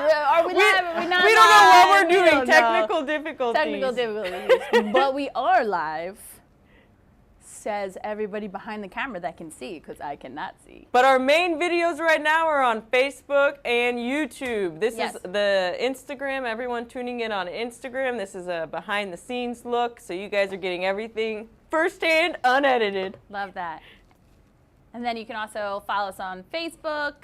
Are we live? Are we not We don't know what we're live? We doing. don't know. Technical difficulties. Technical difficulties. But we are live, says everybody behind the camera that can see, because I cannot see. But our main videos right now are on Facebook and YouTube. This Yes. is the Instagram. Everyone tuning in on Instagram. This is a behind the scenes look. So you guys are getting everything firsthand, unedited. Love that. And then you can also follow us on Facebook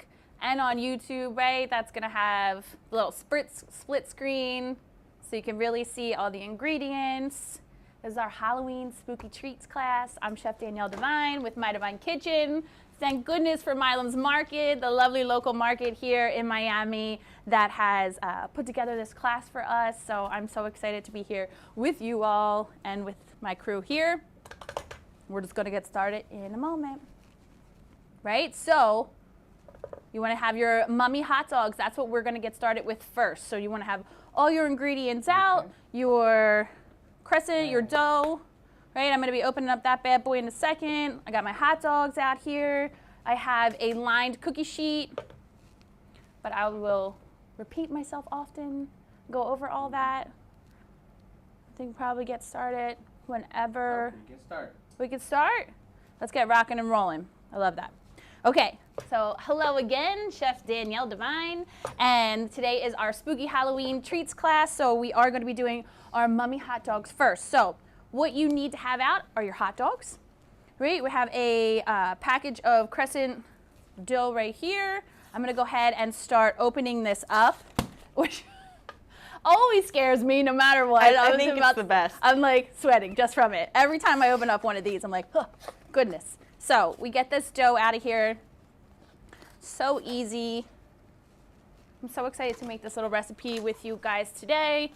and on YouTube, right? That's going to have a little split screen so you can really see all the ingredients. This is our Halloween spooky treats class. I'm Chef Danielle Devine with My Devine Kitchen. Thank goodness for Milam's Market, the lovely local market here in Miami that has put together this class for us. So I'm so excited to be here with you all and with my crew here. We're just going to get started in a moment. Right? So you want to have your mummy hot dogs. That's what we're going to get started with first. So you want to have all your ingredients out, your crescent, your dough, right? I'm going to be opening up that bad boy in a second. I got my hot dogs out here. I have a lined cookie sheet, but I will repeat myself often, go over all that. I think probably get started whenever. We can start? Let's get rocking and rolling. I love that. Okay, so hello again, Chef Danielle Devine, and today is our spooky Halloween treats class. So we are going to be doing our mummy hot dogs first. So what you need to have out are your hot dogs, right? We have a package of crescent dough right here. I'm going to go ahead and start opening this up, which always scares me no matter what. I think it's the best. I'm like sweating just from it. Every time I open up one of these, I'm like, oh, goodness. So we get this dough out of here. So easy. I'm so excited to make this little recipe with you guys today.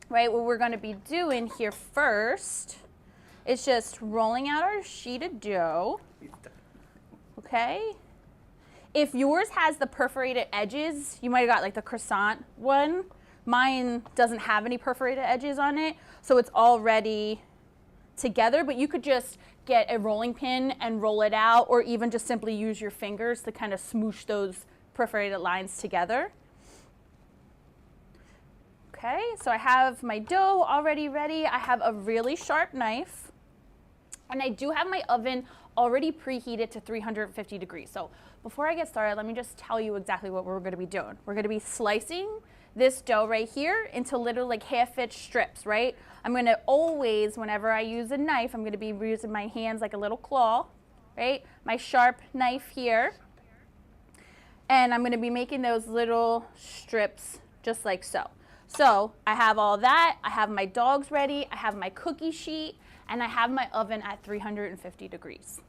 Right, what we're going to be doing here first is just rolling out our sheet of dough. Okay. If yours has the perforated edges, you might have got like the croissant one. Mine doesn't have any perforated edges on it, so it's already together, but you could just get a rolling pin and roll it out, or even just simply use your fingers to kind of smoosh those perforated lines together. Okay, so I have my dough already ready. I have a really sharp knife, and I do have my oven already preheated to 350 degrees. So before I get started, let me just tell you exactly what we're going to be doing. We're going to be slicing this dough right here into little like half-inch strips, right? I'm going to always, whenever I use a knife, I'm going to be using my hands like a little claw, right? My sharp knife here. And I'm going to be making those little strips just like so. So I have all that. I have my dogs ready. I have my cookie sheet. And I have my oven at 350 degrees.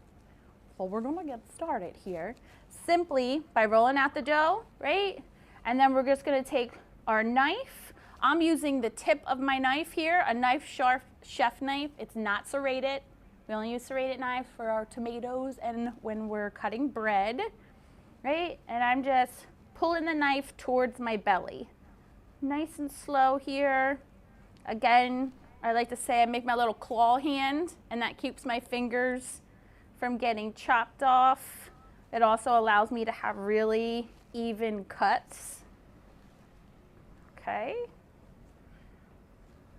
Well, we're going to get started here simply by rolling out the dough, right? And then we're just going to take our knife. I'm using the tip of my knife here, a knife sharp chef knife. It's not serrated. We only use serrated knives for our tomatoes and when we're cutting bread, right? And I'm just pulling the knife towards my belly. Nice and slow here. Again, I like to say I make my little claw hand, and that keeps my fingers from getting chopped off. It also allows me to have really even cuts. Okay.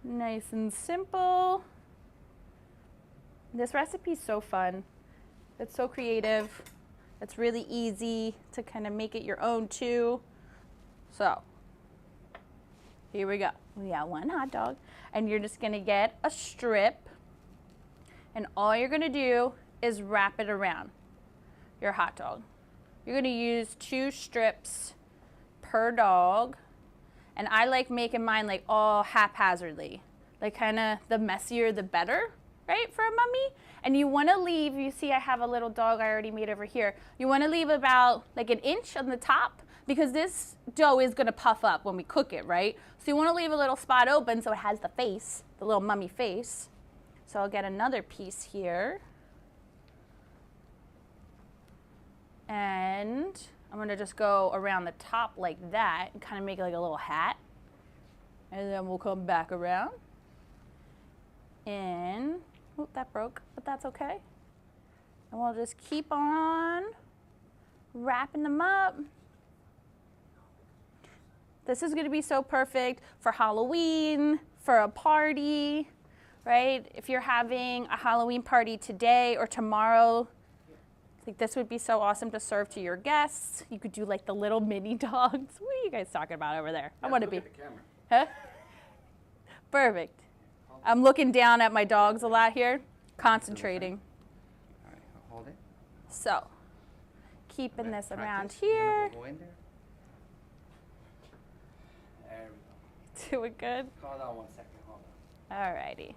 Nice and simple. This recipe is so fun. It's so creative. It's really easy to kind of make it your own too. So here we go. We got one hot dog, and you're just gonna get a strip, and all you're gonna do is wrap it around your hot dog. You're gonna use 2 strips per dog. And I like making mine like all haphazardly, like kind of the messier the better, right, for a mummy. And you want to leave, you see I have a little dog I already made over here. You want to leave about like 1 inch on the top because this dough is going to puff up when we cook it, right? So you want to leave a little spot open so it has the face, the little mummy face. So I'll get another piece here. And I'm going to just go around the top like that and kind of make it like a little hat. And then we'll come back around. And, oh, that broke, but that's okay. And we'll just keep on wrapping them up. This is gonna be so perfect for Halloween, for a party, right? If you're having a Halloween party today or tomorrow, I think this would be so awesome to serve to your guests. You could do like the little mini dogs. What are you guys talking about over there? I want to be. Look at the camera. Huh? Perfect. I'm looking down at my dogs a lot here, concentrating. All right, hold it. So, keeping this Practice. around You're here. gonna go in there. There we Doing good. go. Hold on 1 second. Hold on. Alrighty.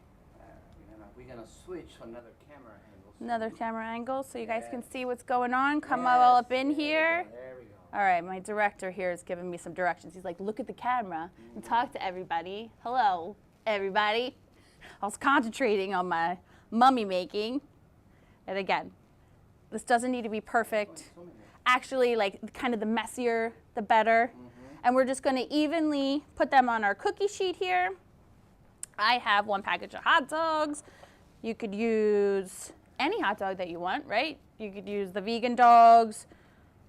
We're gonna switch to another camera angle. Another camera angle so you guys can Yes. see what's going on. Come all up in here. There we go. All right, my director here is giving me some directions. He's like, look at the camera and talk to everybody. Hello, everybody. I was concentrating on my mummy making. And again, this doesn't need to be perfect. Actually, like kind of the messier, the better. And we're just gonna evenly put them on our cookie sheet here. I have 1 package of hot dogs. You could use any hot dog that you want, right? You could use the vegan dogs.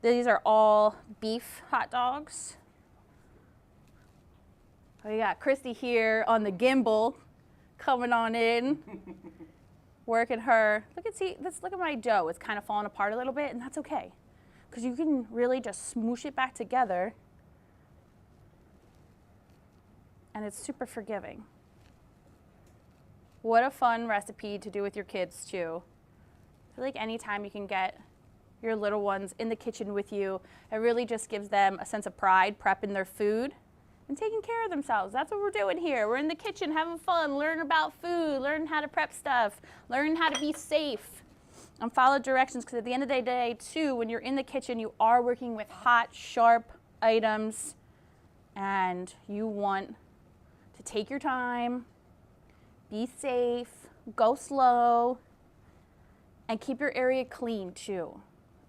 These are all beef hot dogs. We got Christy here on the gimbal, coming on in, working her. Look at my dough. It's kind of falling apart a little bit, and that's okay, because you can really just smoosh it back together, and it's super forgiving. What a fun recipe to do with your kids too. I feel like anytime you can get your little ones in the kitchen with you, it really just gives them a sense of pride prepping their food and taking care of themselves. That's what we're doing here. We're in the kitchen having fun, learning about food, learning how to prep stuff, learning how to be safe, and follow directions, because at the end of the day too, when you're in the kitchen, you are working with hot, sharp items, and you want to take your time, be safe, go slow, and keep your area clean too.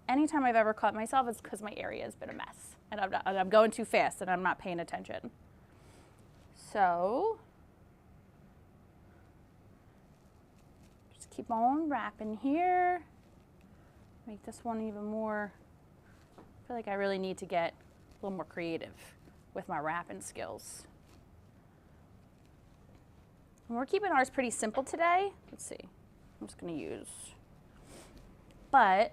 Anytime I've ever caught myself, it's because my area has been a mess, and I'm going too fast and I'm not paying attention. So, just keep on wrapping here. Make this one even more, I feel like I really need to get a little more creative with my wrapping skills. And we're keeping ours pretty simple today. Let's see, I'm just gonna use, but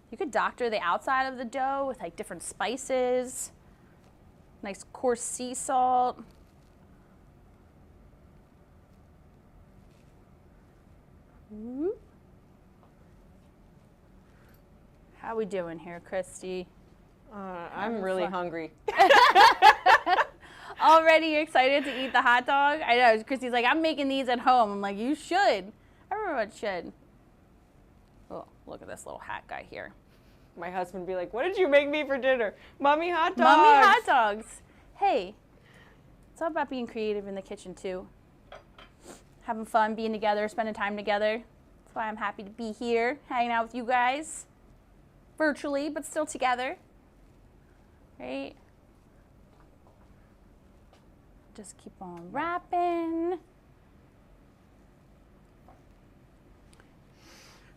you could doctor the outside of the dough with like different spices, nice coarse sea salt. Whoop. How we doing here, Christy? I'm really hungry. Already excited to eat the hot dog? I know, Christy's like, I'm making these at home. I'm like, you should. Everyone should. Oh, look at this little hat guy here. My husband would be like, what did you make me for dinner? Mommy hot dogs. Mommy hot dogs. Hey, it's all about being creative in the kitchen too. Having fun, being together, spending time together. That's why I'm happy to be here, hanging out with you guys. Virtually, but still together. Right? Just keep on wrapping.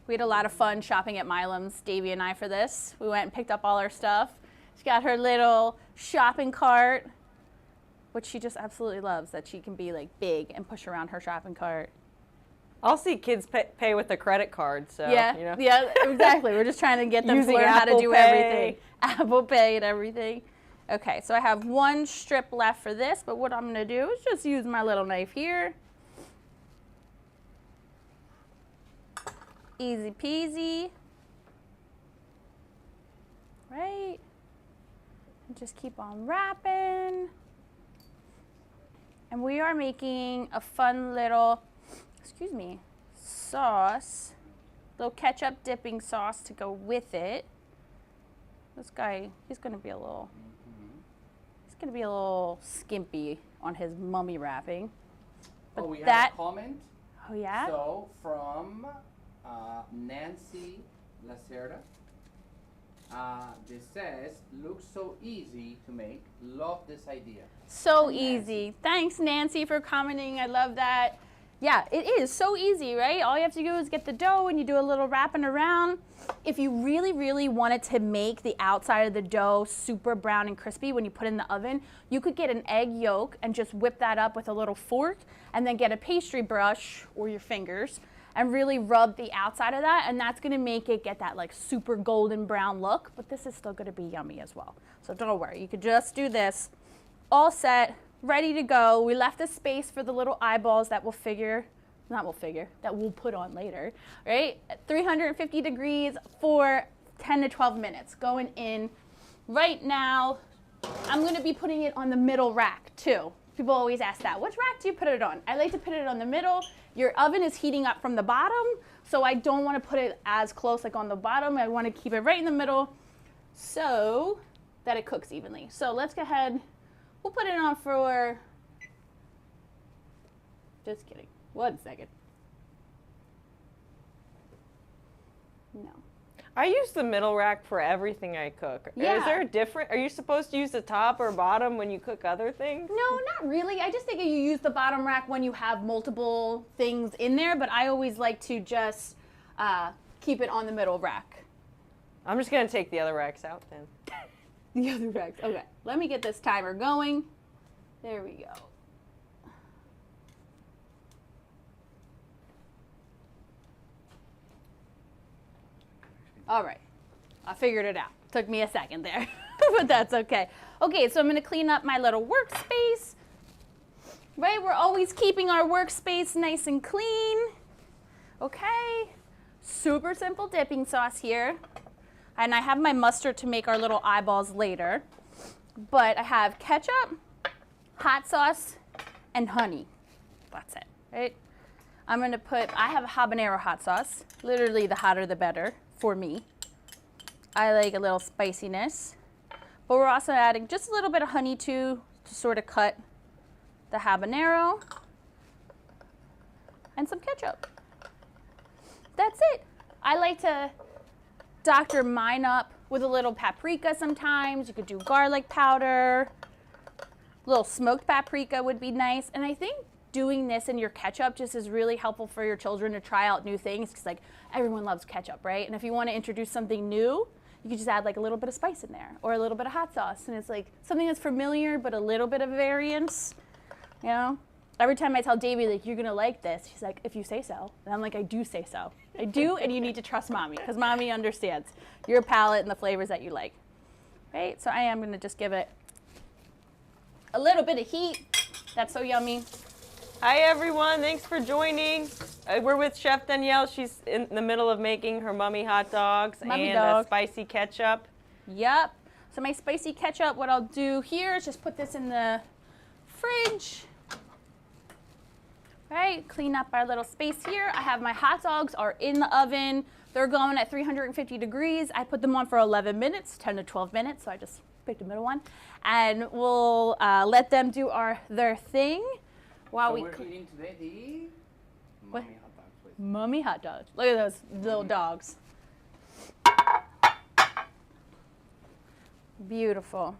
We had a lot of fun shopping at Milam's, Davy and I, for this. We went and picked up all our stuff. She got her little shopping cart, which she just absolutely loves, that she can be like big and push around her shopping cart. I'll see kids pay with a credit card, so, Yeah, you know. yeah, exactly. We're just trying to get them Using to learn how to Apple do Pay. everything. Apple Pay and everything. Okay, so I have 1 strip left for this, but what I'm gonna do is just use my little knife here. Easy peasy. Right. And just keep on wrapping. And we are making a fun little, sauce. Little ketchup dipping sauce to go with it. This guy, he's gonna be a little skimpy on his mummy wrapping. But we have a comment. Oh yeah? So from Nancy Lacerda. This says, looks so easy to make. Love this idea. So easy. Thanks, Nancy, for commenting. I love that. Yeah, it is so easy, right? All you have to do is get the dough and you do a little wrapping around. If you really, really wanted to make the outside of the dough super brown and crispy when you put it in the oven, you could get an egg yolk and just whip that up with a little fork and then get a pastry brush or your fingers and really rub the outside of that, and that's gonna make it get that like super golden brown look, but this is still gonna be yummy as well. So don't worry, you could just do this. All set, ready to go. We left a space for the little eyeballs that we'll put on later, right? At 350 degrees for 10 to 12 minutes. Going in right now. I'm gonna be putting it on the middle rack too. People always ask that. Which rack do you put it on? I like to put it on the middle. Your oven is heating up from the bottom, so I don't wanna put it as close like on the bottom. I wanna keep it right in the middle so that it cooks evenly. So let's go ahead. We'll put it on for, just kidding, 1 second. No. I use the middle rack for everything I cook. Yeah. Is there a different, are you supposed to use the top or bottom when you cook other things? No, not really. I just think you use the bottom rack when you have multiple things in there, but I always like to just keep it on the middle rack. I'm just gonna take the other racks out then. The other racks. Okay, let me get this timer going. There we go. All right, I figured it out. Took me a second there, but that's okay. Okay, so I'm gonna clean up my little workspace. Right, we're always keeping our workspace nice and clean. Okay, super simple dipping sauce here. And I have my mustard to make our little eyeballs later. But I have ketchup, hot sauce, and honey. That's it, right? I'm gonna put, I have habanero hot sauce. Literally the hotter the better for me. I like a little spiciness. But we're also adding just a little bit of honey too, to sort of cut the habanero. And some ketchup. That's it. I like to doctor mine up with a little paprika sometimes. You could do garlic powder. A little smoked paprika would be nice. And I think doing this in your ketchup just is really helpful for your children to try out new things, because like everyone loves ketchup, right? And if you want to introduce something new, you could just add like a little bit of spice in there or a little bit of hot sauce. And it's like something that's familiar but a little bit of variance, you know? Every time I tell Davey, like, you're gonna like this, she's like, if you say so. And I'm like, I do say so. I do, and you need to trust mommy, because mommy understands your palate and the flavors that you like. Right, so I am gonna just give it a little bit of heat. That's so yummy. Hi everyone, thanks for joining. We're with Chef Danielle. She's in the middle of making her mummy hot dogs Mummy and dog. a spicy ketchup. Yep, so my spicy ketchup, what I'll do here is just put this in the fridge. Right, clean up our little space here. I have my hot dogs are in the oven. They're going at 350 degrees. I put them on for 11 minutes, 10 to 12 minutes, so I just picked the middle one. And we'll let them do their thing while So we we're eating today the What? Mommy hot dogs, please. Mummy hot dogs. Look at those little dogs. Beautiful.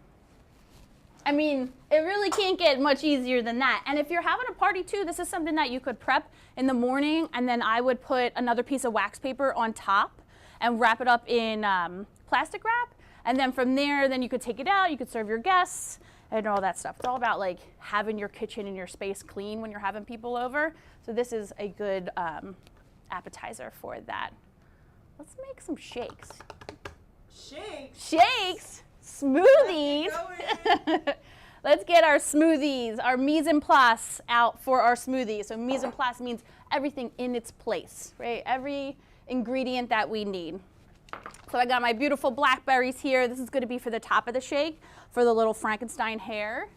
I mean, it really can't get much easier than that. And if you're having a party too, this is something that you could prep in the morning, and then I would put another piece of wax paper on top and wrap it up in plastic wrap. And then from there, then you could take it out, you could serve your guests and all that stuff. It's all about like having your kitchen and your space clean when you're having people over. So this is a good appetizer for that. Let's make some shakes. Shakes? Shakes? Smoothies. Let's get our smoothies, our mise en place out for our smoothies. So mise en place means everything in its place, right? Every ingredient that we need. So I got my beautiful blackberries here. This is going to be for the top of the shake, for the little Frankenstein hair.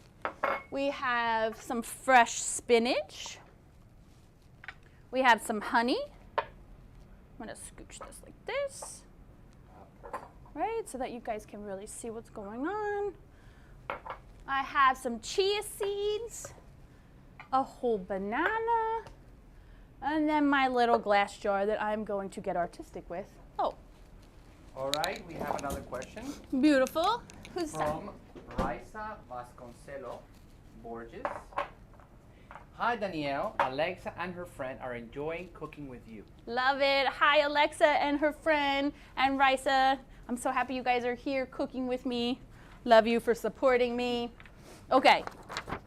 We have some fresh spinach. We have some honey. I'm going to scooch this like this. Right, so that you guys can really see what's going on. I have some chia seeds, a whole banana, and then my little glass jar that I'm going to get artistic with. Oh, All right, we have another question beautiful. Who's that? from Raisa Vasconcelo Borges. Hi Danielle, Alexa and her friend are enjoying cooking with you. Love it. Hi, Alexa and her friend, and Risa. I'm so happy you guys are here cooking with me. Love you for supporting me. Okay,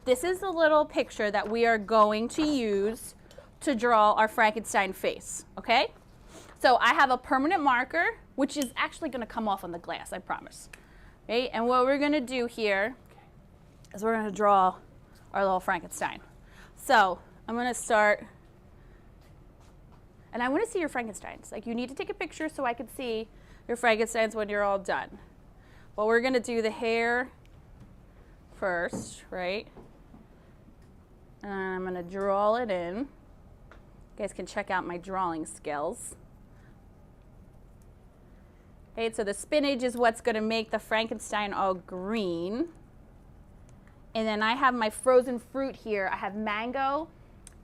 this is the little picture that we are going to use to draw our Frankenstein face, okay? So I have a permanent marker, which is actually gonna come off on the glass, I promise. Okay, and what we're gonna do here is we're gonna draw our little Frankenstein. So I'm gonna start, and I wanna see your Frankensteins. Like, you need to take a picture so I can see your Frankensteins when you're all done. Well, we're gonna do the hair first, right? And I'm gonna draw it in. You guys can check out my drawing skills. Okay, so the spinach is what's gonna make the Frankenstein all green. And then I have my frozen fruit here. I have mango,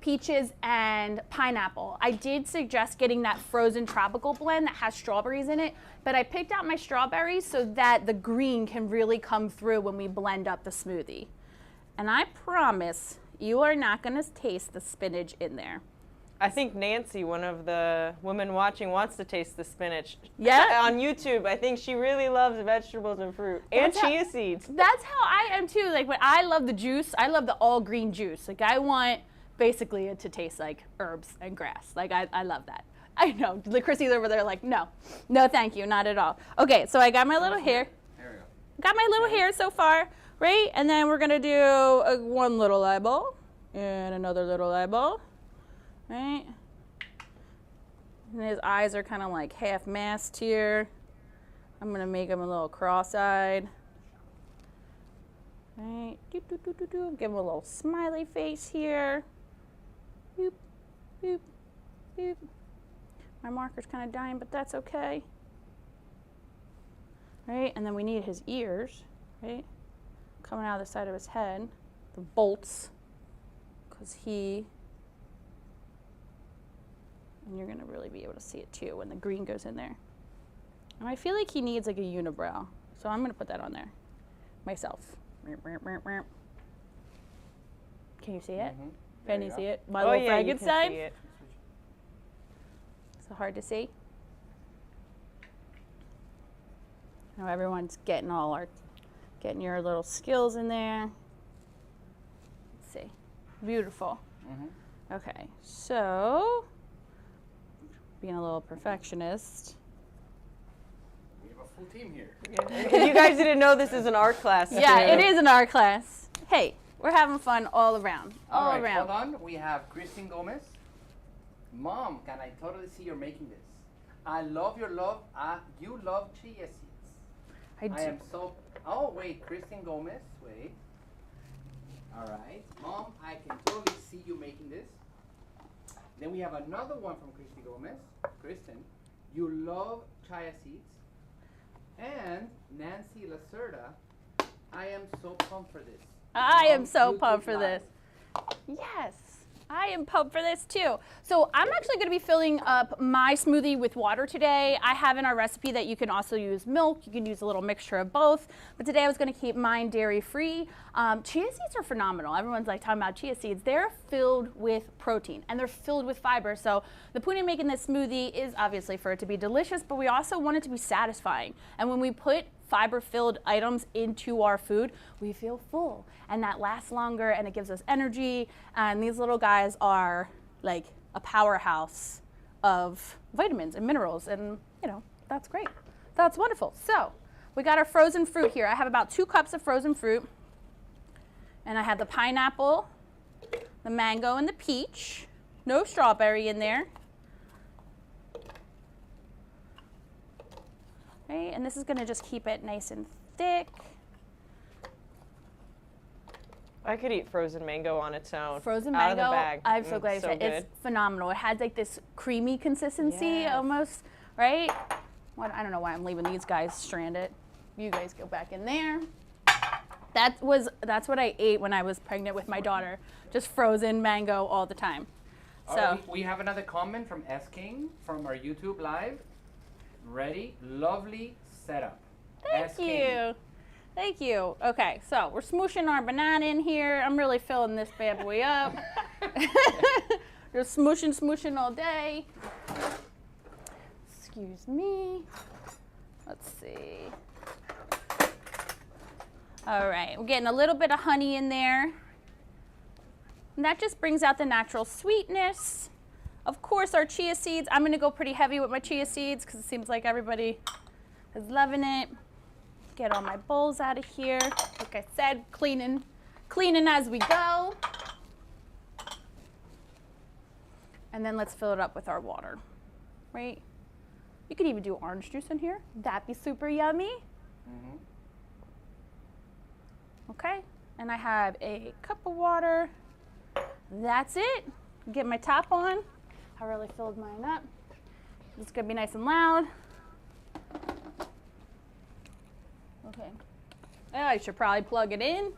peaches, and pineapple. I did suggest getting that frozen tropical blend that has strawberries in it, but I picked out my strawberries so that the green can really come through when we blend up the smoothie. And I promise you are not gonna taste the spinach in there. I think Nancy, one of the women watching, wants to taste the spinach. Yeah? On YouTube, I think she really loves vegetables and fruit. And chia seeds. That's how I am too. Like, when I love the juice, I love the all green juice. Like, I want basically it to taste like herbs and grass. Like, I love that. I know. Chrissy's over there like, no, thank you, not at all. Okay, so I got my little hair. There we go. Got my little hair so far, right? And then we're gonna do one little eyeball and another little eyeball, right? And his eyes are kind of like half masked here. I'm gonna make him a little cross-eyed. Right, give him a little smiley face here. Boop, boop, boop. My marker's kind of dying, but that's okay. Right, and then we need his ears, right? Coming out of the side of his head, the bolts, because and you're gonna really be able to see it too when the green goes in there. And I feel like he needs like a unibrow, so I'm gonna put that on there myself. Can you see it? Mm-hmm. Can you see it? My little Frankenstein? You can see it. So hard to see. Now everyone's getting your little skills in there. Let's see. Beautiful. Mm-hmm. Okay, so being a little perfectionist. We have a full team here. If you guys didn't know, this is an art class. Yeah, too. it is an art class. Hey, we're having fun all around. All right, around. hold on. We have Christine Gomez. Mom, can I totally see you're making this? I love your love. You love chia seeds. I do. I am so. Oh wait, Christine Gomez. Wait. All right, Mom, I can totally see you making this. Then we have another one from Christy Gomez. Kristen, you love chia seeds. And Nancy Lacerda, I am so pumped for this. I am so YouTube pumped for Live. this. Yes, I am pumped for this too. So I'm actually going to be filling up my smoothie with water today. I have in our recipe that you can also use milk. You can use a little mixture of both. But today I was going to keep mine dairy free. Chia seeds are phenomenal. Everyone's like talking about chia seeds. They're filled with protein and they're filled with fiber. So the point of making this smoothie is obviously for it to be delicious, but we also want it to be satisfying. And when we put fiber-filled items into our food, we feel full, and that lasts longer, and it gives us energy. And these little guys are like a powerhouse of vitamins and minerals, and you know, that's great. That's wonderful. So we got our frozen fruit here. I have about 2 cups of frozen fruit, and I have the pineapple, the mango, and the peach. No strawberry in there. Okay, and this is gonna just keep it nice and thick. I could eat frozen mango on its own. Frozen out mango, of the bag. I'm so glad you so said good. it's phenomenal. It has like this creamy consistency Yes. almost, right? I don't know why I'm leaving these guys stranded. You guys go back in there. That's what I ate when I was pregnant with my daughter. Just frozen mango all the time. All So right, we have another comment from S King from our YouTube live. Ready? Lovely setup. S. thank King. you. Thank you. Okay, so we're smooshing our banana in here. I'm really filling this bad boy up. Just smooshing all day. Excuse me. Let's see. All right, we're getting a little bit of honey in there. And that just brings out the natural sweetness. Of course, our chia seeds. I'm gonna go pretty heavy with my chia seeds because it seems like everybody is loving it. Get all my bowls out of here. Like I said, cleaning as we go. And then let's fill it up with our water, right? You could even do orange juice in here. That'd be super yummy. Mm-hmm. Okay, and I have a cup of water. That's it. Get my top on. I really filled mine up. It's gonna be nice and loud. Okay. Oh, I should probably plug it in,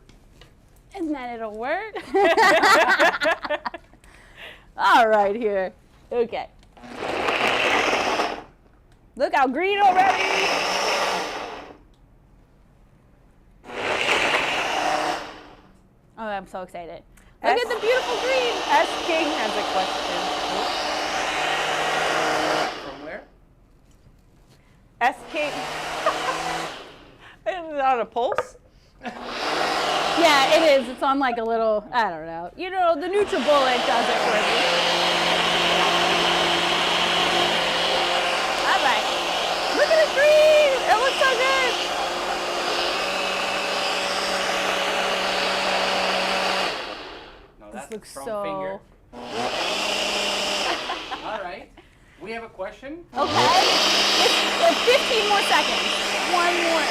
and then it'll work. All right, here. Okay. Look how green already. Oh, I'm so excited. Look at the beautiful green. S. King has a question. From where? S. King. Is it on a pulse? Yeah, it is. It's on like a little, I don't know. You know, the NutriBullet does it for me. All right. Look at the green. It looks so good. No, This that's looks strong so... finger. All right. We have a question. Okay. It's 15 more seconds. One more.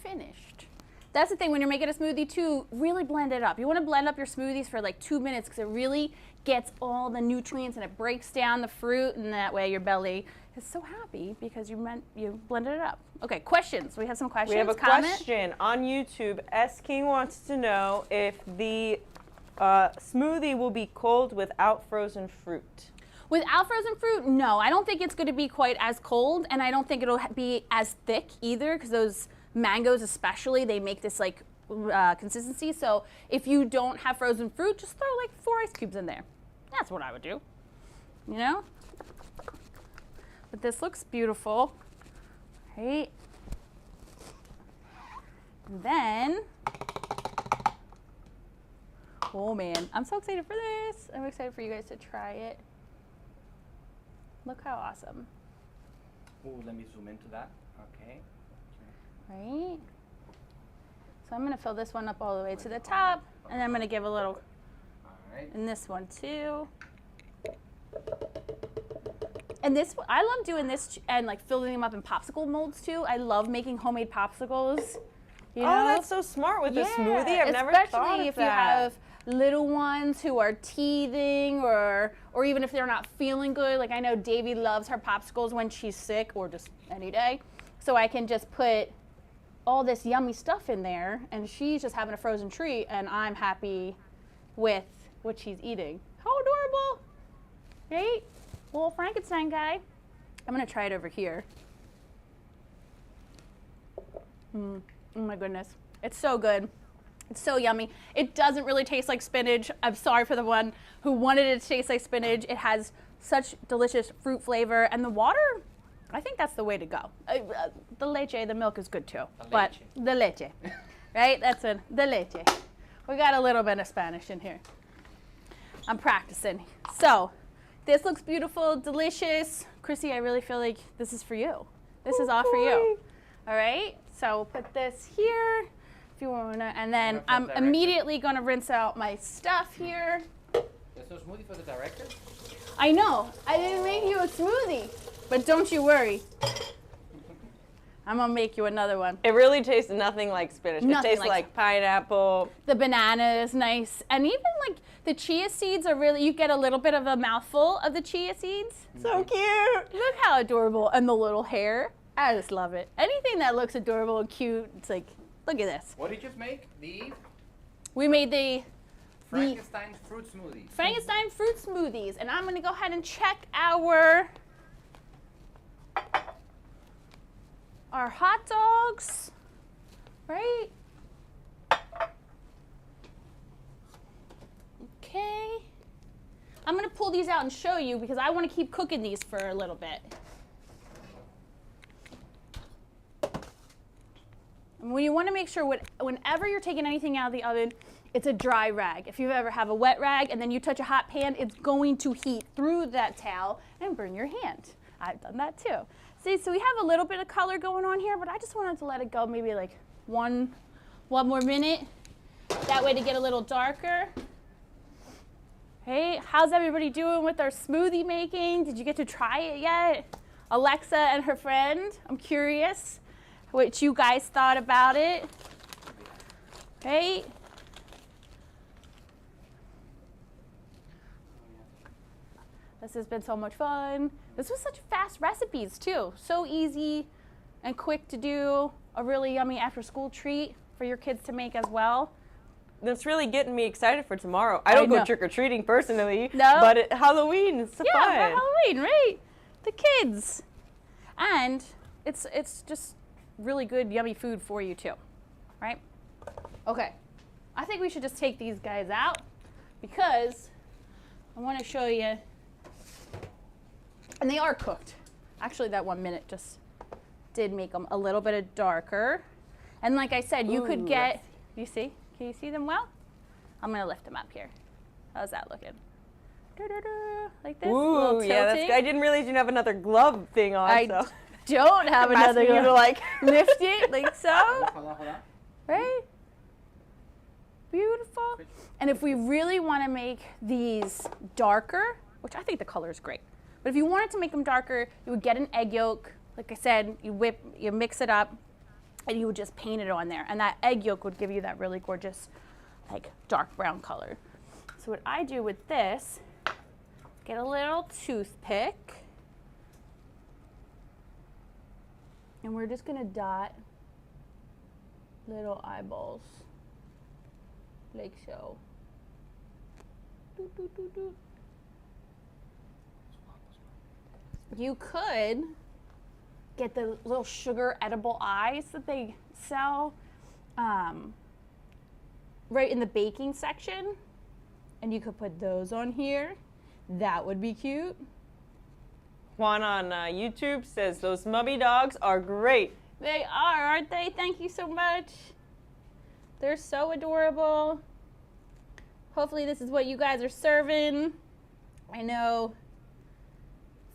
Finished. That's the thing when you're making a smoothie too, really blend it up. You want to blend up your smoothies for like 2 minutes because it really gets all the nutrients and it breaks down the fruit, and that way your belly is so happy because you blended it up. Okay, questions. We have some questions. We have a Comment? question on YouTube. S. King wants to know if the smoothie will be cold without frozen fruit. Without frozen fruit, no. I don't think it's going to be quite as cold, and I don't think it'll be as thick either because those mangoes especially, they make this like consistency. So if you don't have frozen fruit, just throw like 4 ice cubes in there. That's what I would do, you know? But this looks beautiful, right? And then, oh man, I'm so excited for this. I'm excited for you guys to try it. Look how awesome. Ooh, let me zoom into that. Okay. Right? So I'm gonna fill this one up all the way to the top, and then I'm gonna give a little All right. in this one too. And this, I love doing this and like filling them up in popsicle molds too. I love making homemade popsicles. You know? Oh, that's so smart with a smoothie. I've never thought of that. Especially if you have little ones who are teething or even if they're not feeling good. Like I know Davy loves her popsicles when she's sick or just any day. So I can just put all this yummy stuff in there and she's just having a frozen treat and I'm happy with what she's eating. How adorable, right? Little Frankenstein guy. I'm gonna try it over here. Oh my goodness, it's so good. It's so yummy. It doesn't really taste like spinach. I'm sorry for the one who wanted it to taste like spinach. It has such delicious fruit flavor, and the water, I think that's the way to go. The leche, the milk is good too, but the leche, right? That's it, the leche. We got a little bit of Spanish in here. I'm practicing. So, this looks beautiful, delicious. Chrissy, I really feel like this is for you. This is all for you. All right, so we'll put this here if you want to, and then I'm immediately going to rinse out my stuff here. There's no smoothie for the director? I know, I didn't make you a smoothie, but don't you worry. I'm going to make you another one. It really tastes nothing like spinach. Nothing it tastes like pineapple. The banana is nice, and even like the chia seeds are really, you get a little bit of a mouthful of the chia seeds. So cute. Look how adorable, and the little hair. I just love it. Anything that looks adorable and cute, it's like, look at this. What did you just make? We made the Frankenstein fruit smoothies. Frankenstein fruit smoothies. And I'm going to go ahead and check our hot dogs, right? Okay. I'm going to pull these out and show you because I want to keep cooking these for a little bit. And you want to make sure whenever you're taking anything out of the oven, it's a dry rag. If you ever have a wet rag and then you touch a hot pan, it's going to heat through that towel and burn your hand. I've done that too. See, so we have a little bit of color going on here, but I just wanted to let it go maybe like one more minute. That way to get a little darker. Hey, how's everybody doing with our smoothie making? Did you get to try it yet? Alexa and her friend, I'm curious what you guys thought about it. Right? This has been so much fun. This was such fast recipes too. So easy and quick to do. A really yummy after school treat for your kids to make as well. That's really getting me excited for tomorrow. I don't go trick-or-treating personally, no? But Halloween is so fun. Yeah, for Halloween, right? The kids. And it's just really good, yummy food for you too, right? Okay, I think we should just take these guys out because I want to show you, and they are cooked. Actually, that 1 minute just did make them a little bit darker. And like I said, you could get, you see? Can you see them well? I'm going to lift them up here. How's that looking? Like this? Ooh, yeah, that's good. I didn't realize you didn't have another glove thing on. I so. don't have I'm another asking you to like lift it like so. Hold on. Right? Beautiful. And if we really want to make these darker, which I think the color is great, but if you wanted to make them darker, you would get an egg yolk. Like I said, you mix it up, and you would just paint it on there. And that egg yolk would give you that really gorgeous, like, dark brown color. So what I do with this, get a little toothpick, and we're just gonna dot little eyeballs, like so. Doo, doo, doo, doo. You could get the little sugar edible eyes that they sell right in the baking section, and you could put those on here. That would be cute. Juan on YouTube says those mummy dogs are great. They are, aren't they? Thank you so much. They're so adorable. Hopefully this is what you guys are serving. I know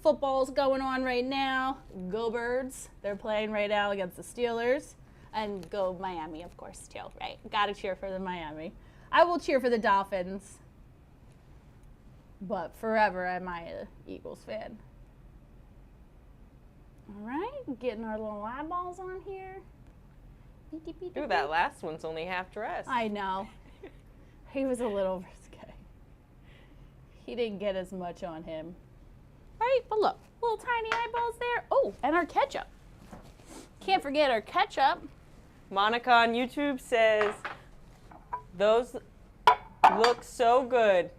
football's going on right now. Go Birds. They're playing right now against the Steelers. And go Miami, of course, too, right? Gotta cheer for the Miami. I will cheer for the Dolphins. But forever am I an Eagles fan. All right, getting our little eyeballs on here. Ooh, that last one's only half dressed. I know. He was a little risque. He didn't get as much on him. Right, but look, little tiny eyeballs there. Oh, and our ketchup. Can't forget our ketchup. Monica on YouTube says, those look so good.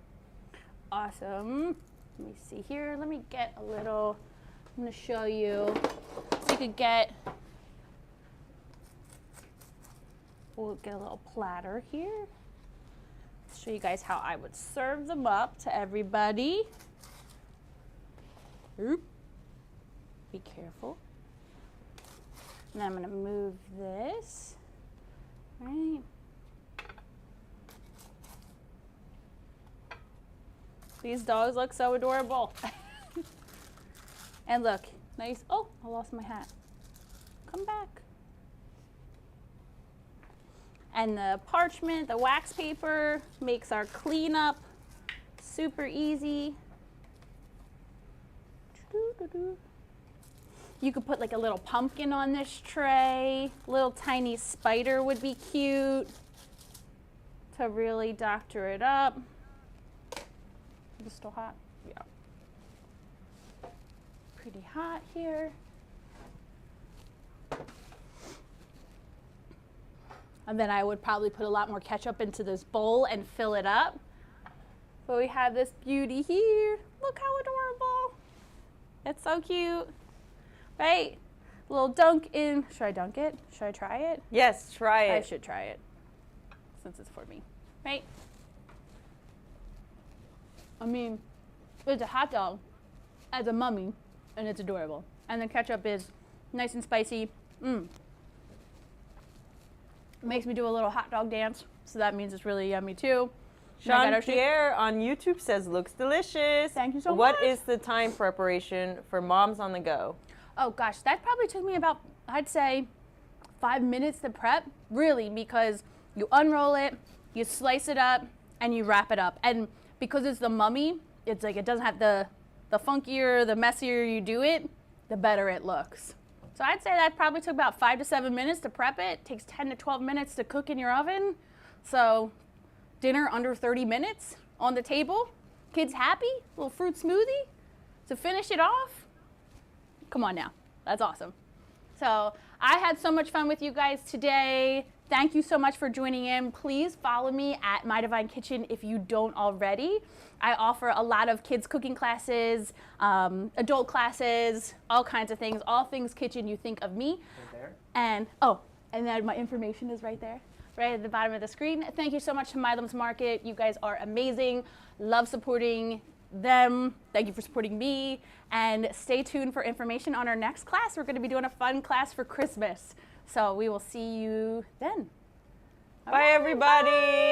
Awesome. Let me see here. Let me get a little, I'm going to show you. So you could get, we'll get a little platter here. Show you guys how I would serve them up to everybody. Oop. Be careful. And I'm going to move this. Right. These dogs look so adorable. And look, nice. Oh, I lost my hat. Come back. And the parchment, the wax paper, makes our cleanup super easy. You could put like a little pumpkin on this tray. Little tiny spider would be cute to really doctor it up. Is it still hot? Yeah. Pretty hot here. And then I would probably put a lot more ketchup into this bowl and fill it up. But we have this beauty here. Look how adorable. It's so cute. Right? A little dunk in. Should I dunk it? Should I try it? Yes, try it. I should try it since it's for me. Right? I mean, it's a hot dog as a mummy, and it's adorable. And the ketchup is nice and spicy. It makes me do a little hot dog dance, so that means it's really yummy too. Sean Pierre on YouTube says, looks delicious. Thank you so much. What is the time preparation for moms on the go? Oh gosh, that probably took me about, I'd say, 5 minutes to prep, really, because you unroll it, you slice it up, and you wrap it up. And because it's the mummy, it's like it doesn't have the funkier, the messier you do it, the better it looks. So I'd say that probably took about 5 to 7 minutes to prep it. It takes 10 to 12 minutes to cook in your oven. So dinner under 30 minutes on the table. Kids happy, little fruit smoothie to finish it off. Come on now, that's awesome. So I had so much fun with you guys today. Thank you so much for joining in. Please follow me at My Devine Kitchen if you don't already. I offer a lot of kids cooking classes, adult classes, all kinds of things, all things kitchen you think of me. Right there. And then my information is right there, right at the bottom of the screen. Thank you so much to Milam's Market. You guys are amazing. Love supporting them. Thank you for supporting me. And stay tuned for information on our next class. We're going to be doing a fun class for Christmas. So we will see you then. Bye, everybody. Bye.